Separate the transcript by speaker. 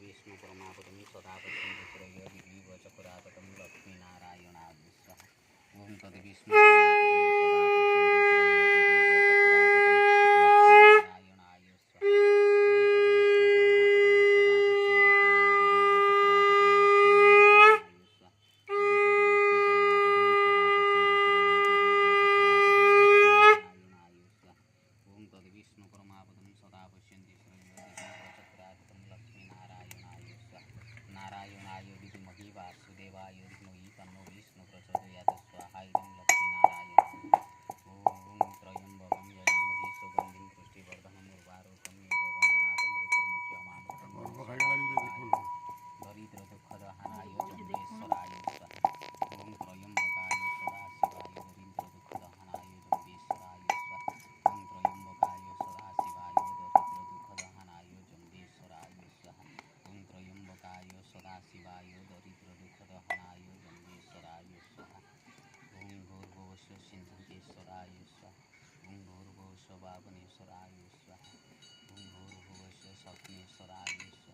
Speaker 1: विष्णु परमापदं सदा पश्यन्ति सूर्यदिवीव चक्राततं लक्ष्मीनारायणाय स्वाहा। ओम तद्विष्णु नारायणाय विद्महे वासुदेवाय धीमहि तन्नो विष्णु प्रचोदयात् स्वाहा। इदं लक्ष्मीनारायणाय। ओम त्र्यंबकं यजामहे सुगन्धिं पुष्टिवर्धनम् उर्वारुकं वन्दनात् मृत्युर्मुक्षयमामृतं दरिद्रदुःखदहनाय जम्बेश्वराय स्वाहा। ओम त्र्यंबकाय सदाशिवाय दरिद्रदुःखदहनाय जम्बेश्वराय स्वाहा। ओम त्र्यंबकाय सदाशिवाय दरिद्रदुःखदहनाय जम्बेश्वराय स्वाहा। ओम त्र्यंबकाय सदाशिवाय दरिद्रदुःखदहनाय जम्बेश्वराय स्वाहा। ओम भूर्भुवस्सुः सिंहेश्वराय स्वाहा। ओम भूर्भुवस्सुः वामनेश्वराय स्वाहा। ओम भूर्भुवस्सुः शक्नेश्वराय स्वाहा।